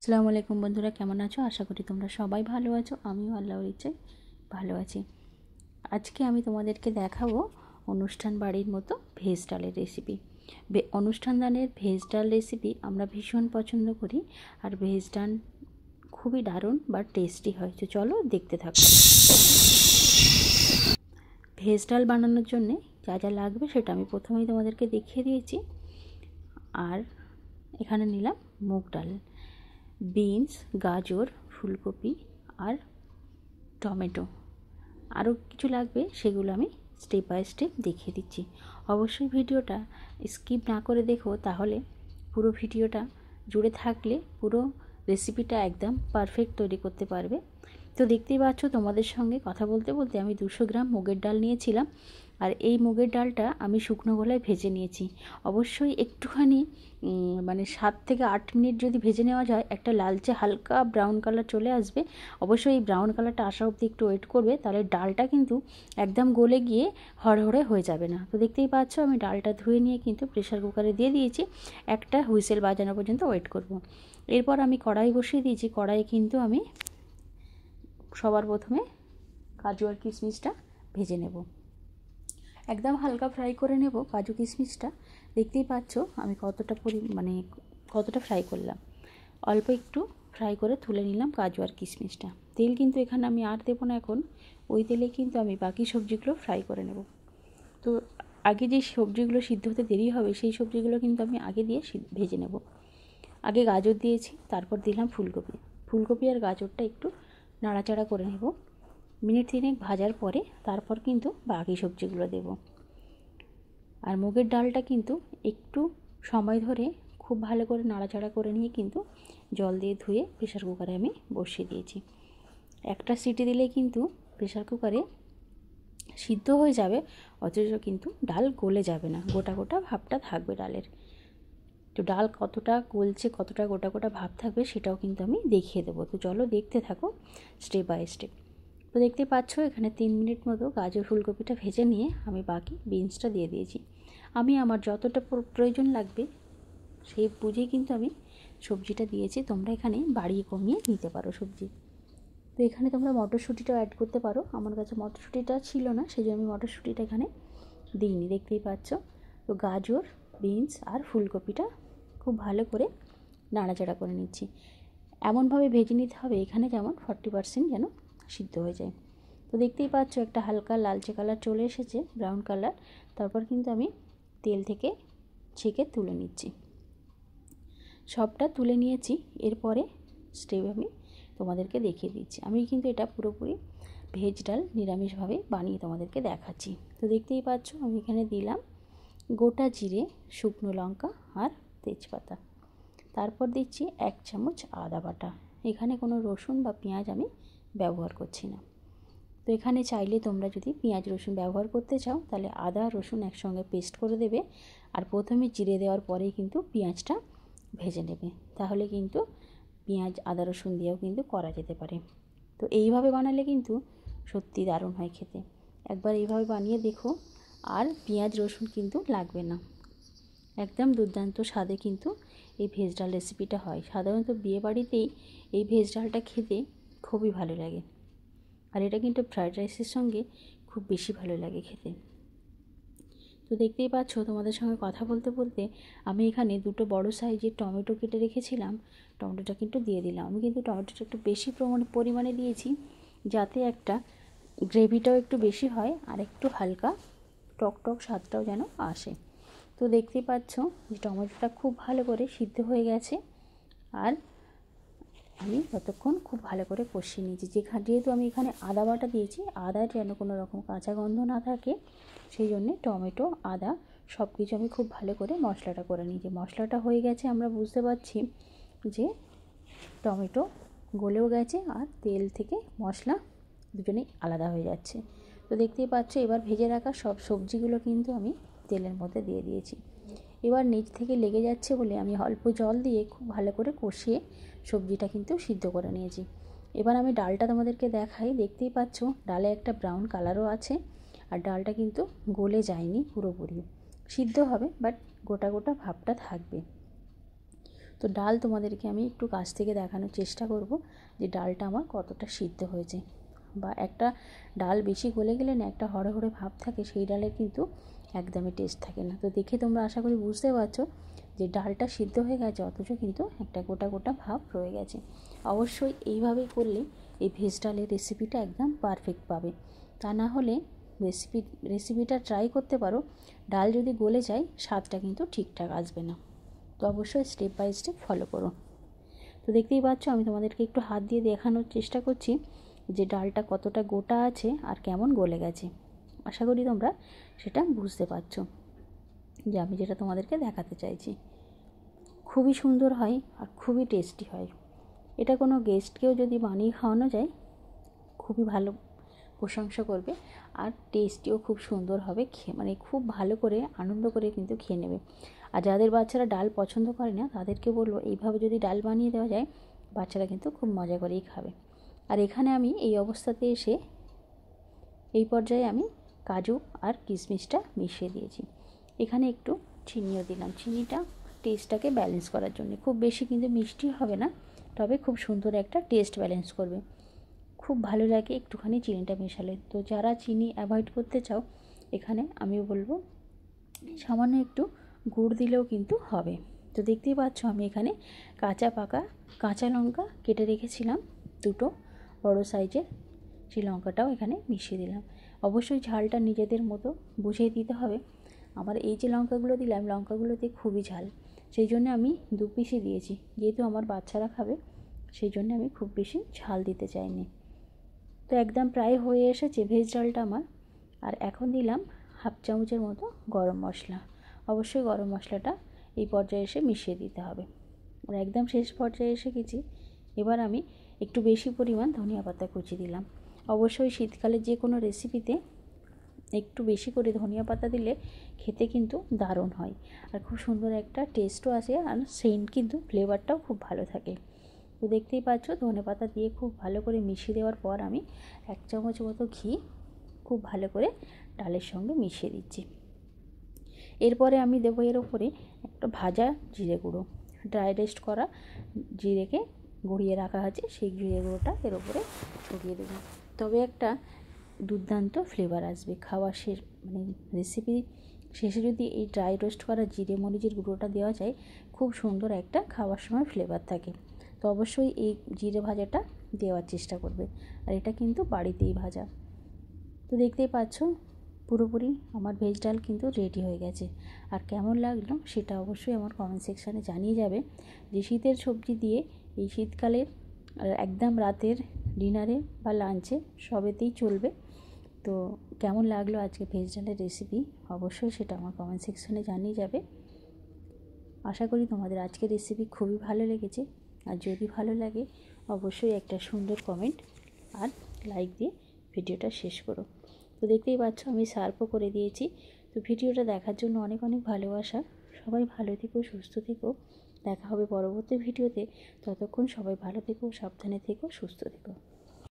আসসালামু আলাইকুম বন্ধুরা, কেমন আছো? আশা করি তোমরা সবাই ভালো আছো। আমিও আল্লাহর ইচ্ছায় ভালো আছি। আজকে আমি তোমাদেরকে দেখাবো অনুষ্ঠান বাড়ির মতো ভেজ ডালের রেসিপি। অনুষ্ঠান দানের ভেজ ডাল রেসিপি আমরা ভীষণ পছন্দ করি, আর ভেজ ডাল খুবই দারুণ বা টেস্টি হয়। তো চলো দেখতে থাকো। ভেজ ডাল বানানোর জন্যে যা যা লাগবে সেটা আমি প্রথমেই তোমাদেরকে দেখিয়ে দিয়েছি। আর এখানে নিলাম মুগ ডাল, বিনস, গাজর, ফুলকপি আর টমেটো। আরও কিছু লাগবে, সেগুলো আমি স্টেপ বাই স্টেপ দেখিয়ে দিচ্ছি। অবশ্যই ভিডিওটা স্কিপ না করে দেখো, তাহলে পুরো ভিডিওটা জুড়ে থাকলে পুরো রেসিপিটা একদম পারফেক্ট তৈরি করতে পারবে। তো দেখতেই পাচ্ছ, তোমাদের সঙ্গে কথা বলতে বলতে আমি 200 গ্রাম মুগের ডাল নিয়েছিলাম, আর এই মুগের ডালটা আমি শুকনো গলায় ভেজে নিয়েছি। অবশ্যই একটুখানি 7 থেকে 8 মিনিট যদি ভেজে নেওয়া যায়, একটা লালচে হালকা ব্রাউন কালার চলে আসবে। অবশ্যই এই ব্রাউন কালারটা আসা অবধি একটু ওয়েট করবে, তাহলে ডালটা কিন্তু একদম গলে গিয়ে হড়হড়ে হয়ে যাবে না। তো দেখতেই পাচ্ছ, আমি ডালটা ধুয়ে নিয়ে কিন্তু প্রেশার কুকারে দিয়ে দিয়েছি। একটা হুইসেল বাজানো পর্যন্ত ওয়েট করব। এরপর আমি কড়াই বসিয়ে দিয়েছি। কড়াইয়ে কিন্তু আমি সবার প্রথমে কাজু আর কিশমিশটা ভেজে নেব। একদম হালকা ফ্রাই করে নেব কাজু কিশমিশটা। দেখতেই পাচ্ছ আমি কতটা ফ্রাই করলাম। অল্প একটু ফ্রাই করে তুলে নিলাম কাজু আর কিশমিশটা। তেল কিন্তু এখানে আমি আর দেবো না এখন, ওই তেলে কিন্তু আমি বাকি সবজিগুলো ফ্রাই করে নেব। তো আগে যে সবজিগুলো সিদ্ধ হতে দেরি হবে, সেই সবজিগুলো কিন্তু আমি আগে দিয়ে ভেজে নেব। আগে গাজর দিয়েছি, তারপর দিলাম ফুলকপি। ফুলকপি আর গাজরটা একটু নাড়াচাড়া করে নেব। মিনিট 3 ভাজার পরে তারপর কিন্তু বাকি সবজিগুলো দেব। আর মুগের ডালটা কিন্তু একটু সময় ধরে খুব ভালো করে নাড়াচাড়া করে নিয়ে কিন্তু জল দিয়ে ধুয়ে প্রেশার কুকারে আমি বসিয়ে দিয়েছি। একটা সিটি দিলে কিন্তু প্রেশার কুকারে সিদ্ধ হয়ে যাবে, অথচ কিন্তু ডাল গলে যাবে না, গোটা গোটা ভাবটা থাকবে ডালের। তো ডাল কতটা গলছে, কতটা গোটা গোটা ভাব থাকবে সেটাও কিন্তু আমি দেখিয়ে দেবো। তো চলো দেখতে থাকো স্টেপ বাই স্টেপ। তো দেখতে পাচ্ছ, এখানে 3 মিনিট মতো গাজর ফুলকপিটা ভেজে নিয়ে আমি বাকি বিনসটা দিয়ে দিয়েছি। আমি আমার যতটা প্রয়োজন লাগবে সেই বুঝেই কিন্তু আমি সবজিটা দিয়েছি। তোমরা এখানে বাড়িয়ে কমিয়ে নিতে পারো সবজি। তো এখানে তোমরা মটরশুঁটিটাও অ্যাড করতে পারো। আমার কাছে মটরশুঁটিটা ছিল না, সেই জন্য আমি মটরশুঁটিটা এখানে দিইনি। দেখতেই পাচ্ছ। তো গাজর, বিনস আর ফুলকপিটা খুব ভালো করে নাড়াচাড়া করে নিচ্ছি। এমনভাবে ভেজে নিতে হবে এখানে যেমন 40% যেন সিদ্ধ হয়ে যায়। তো দেখতেই পাচ্ছ, একটা হালকা লালচে কালার চলে এসেছে, ব্রাউন কালার। তারপর কিন্তু আমি তেল থেকে ছেঁকে তুলে নিচ্ছি। সবটা তুলে নিয়েছি। এরপরে স্টেপ আমি তোমাদেরকে দেখিয়ে দিচ্ছি। আমি কিন্তু এটা পুরোপুরি ভেজ ডাল নিরামিষভাবে বানিয়ে তোমাদেরকে দেখাচ্ছি। তো দেখতেই পাচ্ছ, আমি এখানে দিলাম গোটা জিরে, শুকনো লঙ্কা আর তেজপাতা। তারপর দিচ্ছি 1 চামচ আদা বাটা। এখানে কোনো রসুন বা পেঁয়াজ আমি ব্যবহার করছি না। তো এখানে চাইলে তোমরা যদি পেঁয়াজ রসুন ব্যবহার করতে চাও, তাহলে আদা রসুন একসঙ্গে পেস্ট করে দেবে, আর প্রথমে জিরে দেওয়ার পরেই কিন্তু পেঁয়াজটা ভেজে নেবে। তাহলে কিন্তু পেঁয়াজ আদা রসুন দিয়েও কিন্তু করা যেতে পারে। তো এইভাবে বানালে কিন্তু সত্যি দারুণ হয় খেতে। একবার এইভাবে বানিয়ে দেখো, আর পেঁয়াজ রসুন কিন্তু লাগবে না। একদম দুর্দান্ত স্বাদে কিন্তু এই ভেজ ডাল রেসিপিটা হয়। সাধারণত বিয়েবাড়িতেই এই ভেজ ডালটা খেতে খুবই ভালো লাগে, আর এটা কিন্তু ফ্রায়েড রাইসের সঙ্গে খুব বেশি ভালো লাগে খেতে। তো দেখতেই পাচ্ছ, তোমাদের সঙ্গে কথা বলতে বলতে আমি এখানে 2টো বড় সাইজের টমেটো কেটে রেখেছিলাম, টমেটোটা কিন্তু দিয়ে দিলাম। আমি কিন্তু টমেটোটা একটু বেশি পরিমাণে দিয়েছি, যাতে একটা গ্রেভিটাও একটু বেশি হয় আর একটু হালকা টক টক স্বাদটাও যেন আসে। তো দেখতেই পাচ্ছ যে টমেটোটা খুব ভালো করে সিদ্ধ হয়ে গেছে, আর আমি ততক্ষণ খুব ভালো করে কষিয়ে নিয়েছি। যেহেতু আমি এখানে আদা বাটা দিয়েছি, আদার যেন কোনো রকম কাঁচা গন্ধ না থাকে, সেই জন্যে টমেটো আদা সব কিছু আমি খুব ভালো করে মশলাটা করে নিয়েছি। মশলাটা হয়ে গেছে, আমরা বুঝতে পারছি যে টমেটো গলেও গেছে আর তেল থেকে মশলা দুজনেই আলাদা হয়ে যাচ্ছে। তো দেখতেই পাচ্ছ, এবার ভেজে রাখা সব সবজিগুলো কিন্তু আমি তেলের মধ্যে দিয়ে দিয়েছি। এবার নিচ থেকে লেগে যাচ্ছে বলে আমি অল্প জল দিয়ে খুব ভালো করে কষিয়ে সবজিটা কিন্তু সিদ্ধ করে নিয়েছি। এবার আমি ডালটা তোমাদেরকে দেখাই। দেখতেই পাচ্ছ, ডালে একটা ব্রাউন কালারও আছে, আর ডালটা কিন্তু গলে যায়নি, পুরোপুরি সিদ্ধ হবে, বাট গোটা গোটা ভাবটা থাকবে। তো তো ডাল তোমাদেরকে আমি একটু কাছ থেকে দেখানোর চেষ্টা করব যে ডালটা আমার কতটা সিদ্ধ হয়েছে। বা একটা ডাল বেশি গলে গেলে না একটা হড়ে হড়ে ভাব থাকে, সেই ডালের কিন্তু একদমই টেস্ট থাকে না। তো দেখে তোমরা আশা করি বুঝতে পারছো যে ডালটা সিদ্ধ হয়ে গেছে, অথচ কিন্তু একটা গোটা গোটা ভাব রয়ে গেছে। অবশ্যই এইভাবেই করলে এই ভেজ ডালের রেসিপিটা একদম পারফেক্ট পাবে। তা না হলে রেসিপিটা ট্রাই করতে পারো, ডাল যদি গলে যায় স্বাদটা কিন্তু ঠিকঠাক আসবে না। তো অবশ্যই স্টেপ বাই স্টেপ ফলো করো। তো দেখতেই পাচ্ছ আমি তোমাদেরকে একটু হাত দিয়ে দেখানোর চেষ্টা করছি যে ডালটা কতটা গোটা আছে আর কেমন গলে গেছে। আশা করি তোমরা সেটা বুঝতে পারছো যে আমি যেটা তোমাদেরকে দেখাতে চাইছি। খুবই সুন্দর হয় আর খুবই টেস্টি হয়। এটা কোনো গেস্টকেও যদি বানিয়ে খাওয়ানো যায় খুবই ভালো প্রশংসা করবে, আর টেস্টিও খুব সুন্দর হবে। মানে খুব ভালো করে আনন্দ করে কিন্তু খেয়ে নেবে। আর যাদের বাচ্চারা ডাল পছন্দ করে না তাদেরকে বলবো এইভাবে যদি ডাল বানিয়ে দেওয়া যায়, বাচ্চারা কিন্তু খুব মজা করেই খাবে। আর এখানে আমি এই অবস্থাতে এসে এই পর্যায়ে আমি কাজু আর কিশমিশটা মিশিয়ে দিয়েছি। এখানে একটু চিনিও দিলাম, চিনিটা টেস্টটাকে ব্যালেন্স করার জন্য। খুব বেশি কিন্তু মিষ্টি হবে না, তবে খুব সুন্দর একটা টেস্ট ব্যালেন্স করবে। খুব ভালো লাগে একটুখানি চিনিটা মেশালে। তো যারা চিনি অ্যাভয়েড করতে চাও, এখানে আমি বলবো সামান্য একটু গুড় দিলেও কিন্তু হবে। তো দেখতেই পাচ্ছ আমি এখানে কাঁচা লঙ্কা কেটে রেখেছিলাম দুটো বড় সাইজের, সেই লঙ্কাটাও এখানে মিশিয়ে দিলাম। অবশ্যই ঝালটা নিজেদের মতো বুঝিয়ে দিতে হবে। আমার এই যে লঙ্কাগুলো দিলাম, লঙ্কাগুলোতে খুবই ঝাল, সেই জন্য আমি 2 পিসই দিয়েছি। যেহেতু আমার বাচ্চারা খাবে সেই জন্য আমি খুব বেশি ঝাল দিতে চাইনি। তো একদম প্রায় হয়ে এসেছে ভেজ ডালটা আমার। আর এখন দিলাম হাফ চামচের মতো গরম মশলা। অবশ্যই গরম মশলাটা এই পর্যায়ে এসে মিশিয়ে দিতে হবে। আর একদম শেষ পর্যায়ে এসে গেছি। এবার আমি একটু বেশি পরিমাণ ধনিয়া পাতা কুচি দিলাম। অবশ্যই শীতকালে যে কোনো রেসিপিতে একটু বেশি করে ধনিয়া পাতা দিলে খেতে কিন্তু দারুণ হয়, আর খুব সুন্দর একটা টেস্টও আসে, আর সেন্ট কিন্তু ফ্লেভারটাও খুব ভালো থাকে। তো দেখতেই পাচ্ছ ধনেপাতা দিয়ে খুব ভালো করে মিশিয়ে দেওয়ার পর আমি 1 চামচ মতো ঘি খুব ভালো করে ডালের সঙ্গে মিশিয়ে দিচ্ছি। এরপরে আমি দেবো এর ওপরে একটা ভাজা জিরে গুঁড়ো, ড্রাই রোস্ট করা জিরেকে গুঁড়িয়ে রাখা আছে, সেই জিরে গুঁড়োটা এর ওপরে ছড়িয়ে দেবো। তবে একটা দুর্দান্ত ফ্লেভার আসবে খাওয়া মানে রেসিপি শেষে যদি এই ড্রাই রোস্ট করা জিরে মরিচের গুঁড়োটা দেওয়া যায়, খুব সুন্দর একটা খাওয়ার সময় ফ্লেভার থাকে। তো অবশ্যই এই জিরে ভাজাটা দেওয়ার চেষ্টা করবে, আর এটা কিন্তু বাড়িতেই ভাজা। তো দেখতেই পাচ্ছ পুরোপুরি আমার ভেজ ডাল কিন্তু রেডি হয়ে গেছে। আর কেমন লাগলো সেটা অবশ্যই আমার কমেন্ট সেকশানে জানিয়ে যাবে। যে শীতের সবজি দিয়ে এই শীতকালে একদম রাতের ডিনারে বা লাঞ্চে সবেতেই চলবে। তো কেমন লাগলো আজকে ভেজ ডালের রেসিপি অবশ্যই সেটা আমার কমেন্ট সেকশানে জানিয়ে যাবে। আশা করি তোমাদের আজকের রেসিপি খুবই ভালো লেগেছে। আর যদি ভালো লাগে অবশ্যই একটা সুন্দর কমেন্ট আর লাইক দিয়ে ভিডিওটা শেষ করো। তো দেখতেই পাচ্ছ আমি সার্ভও করে দিয়েছি। তো ভিডিওটা দেখার জন্য অনেক অনেক ভালোবাসা। সবাই ভালো থেকো, সুস্থ থেকো। দেখা হবে পরবর্তী ভিডিওতে। ততক্ষণ সবাই ভালো থেকো, সাবধানে থেকো, সুস্থ থেকো।